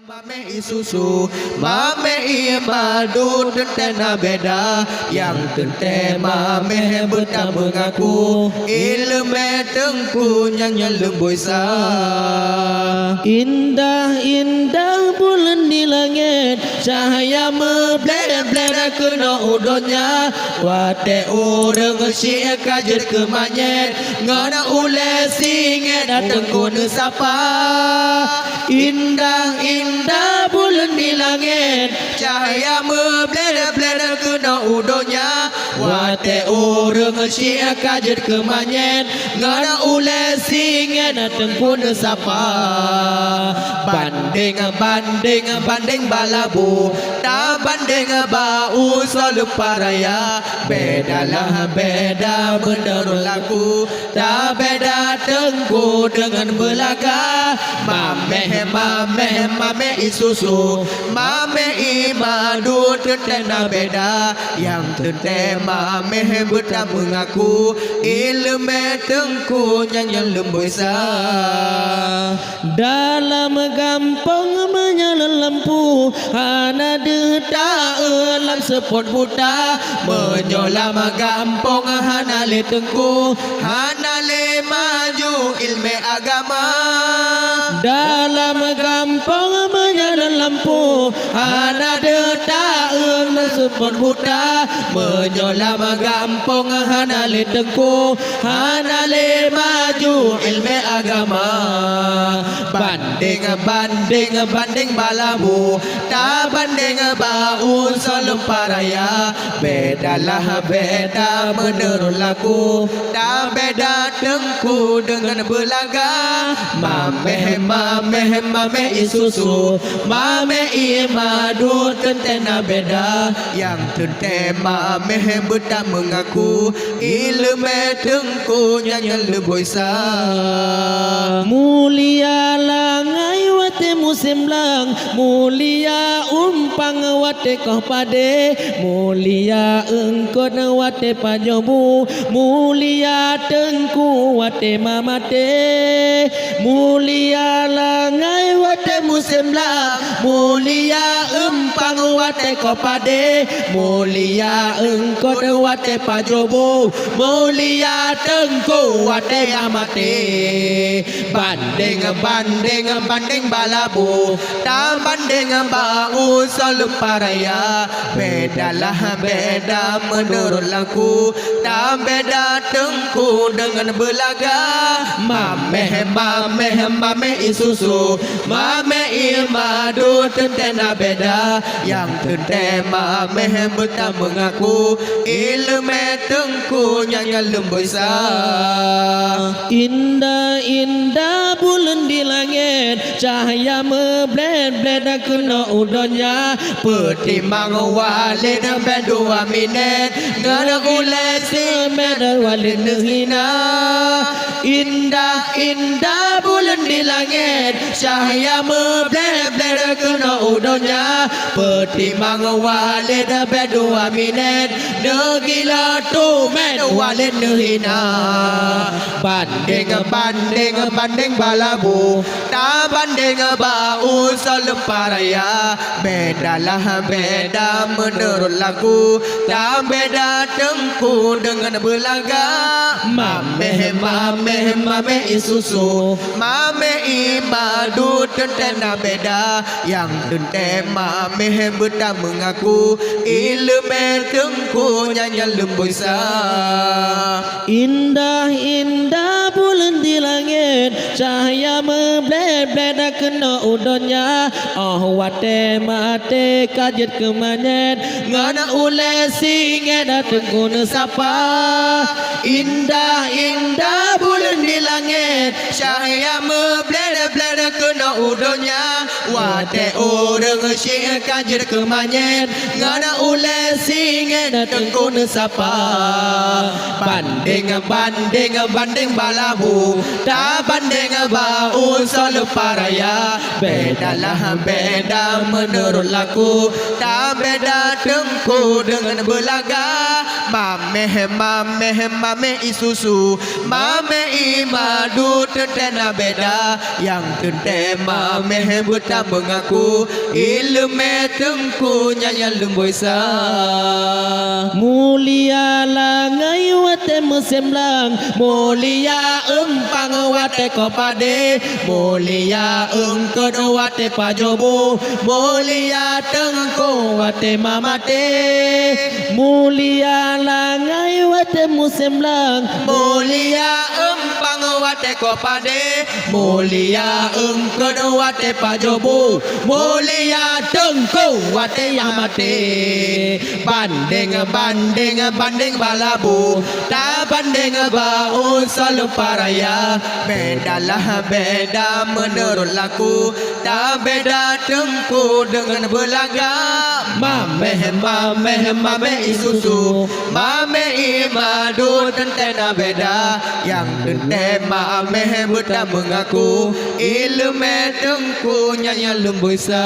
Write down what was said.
Mame isusu, mame imadu tentena beda, yang tente mame betah mengaku, ilmu tengku nyanyi lembui sah. Indah indah bulan di langit, cahaya mebled-bled kena udonnya. Wate urang syek kajet ke manyet, ngana ule singet datang kuna sapa. Indah indah bulan di langit, Cahaya mebled-bled kena udonnya, wate urang syek kajet ke manyet, ngana ule singet datang kuna sapa. banding banding banding balabu, tak banding bau selalu paraya. Bedalah beda menurut laku, tak beda tengku dengan belaga. Mame isusu, mame imadu tentena beda, yang tente mame betah mengaku, ilmu tengku nyanyi lembui sah. Dalam gampang menyala lampu, hana detak alam sepot buta. Menyolam gampang hana le tengku, hana le maju ilmu agama. Dalam gampang menyala lampu, hana detak alam sepot buta. Menyolam gampang hana le tengku, hana le maju ilmu agama. Banding banding balamu, tak banding bau selalu paraya. Bedalah beda menurut laku, tak beda tengku dengan belaga. Mame isusu, mame imadu tentena beda, yang tente mame betah mengaku, ilmu tengku nyanyi leboi sah. Mulia langai wate musim lang, mulia umpang wate kau pade, mulia engkau wate pajobu, mulia tengku wate mamate. Mulia langai wate musim lang, mulia umpang wate kau pade, mulia engkau wate pajobu, mulia tengku wate mamate. Banding balabu, tak banding bau selalu paraya. Bedalah beda menurut laku, tak beda tengku dengan belaga. Mame isusu, mame imadu tentena beda, yang tente mame betah mengaku, ilmu tengku nyanyi lembui sah. Indah indah bulan di langit, cahaya mebled-bled kena udonnya. Pertimbang walid berdua minit, ngana ule simet walid hina. Indah indah bulan di langit, cahaya mebled-bled kena udonnya. Pertimbang walid berdua minit, negila tumet walid hina. Banding balabu, tak banding bau selalu paraya. Bedalah beda menurut laku, tak beda tengku dengan belaga. Mame isusu, mame imadu tentena beda, yang tente mame betah mengaku, ilmu tengku nyanyi lembui sah. Indah indah bulan di langit, cahaya mebled-bled kena udonnya. Oh wate mate kajet ke manyet, ngana ule singet datang kuna sapa. Indah indah bulan di langit, cahaya mebled-bled kena udonnya. Wate orang syek kajet ke manyet, ngana ule singet datang kuna sapa. Banding balabu, tak banding bau selalu paraya. Bedalah beda menurut laku, tak beda tengku dengan belaga. Mame isusu Mame imadu tentena beda Yang tente mame buta mengaku Ilme tengku nyanya lemboisa Mulia langai wate mesemblang Mulia empang wate kopade Mulia engkod wate pajobo Mulia tengku wate mamate Mulia langai wate mesemblang Mulia empang wate kopade Mulia engkod wate pajobo Mulia tengku wate yamate Banding balabu Tak banding bau selalu paraya Bedalah beda menurut laku Tak beda tengku dengan belaga Mame isusu Mame imadu tentena beda Yang tente mame buta mengaku Ilmu tengku nyanya lembuisa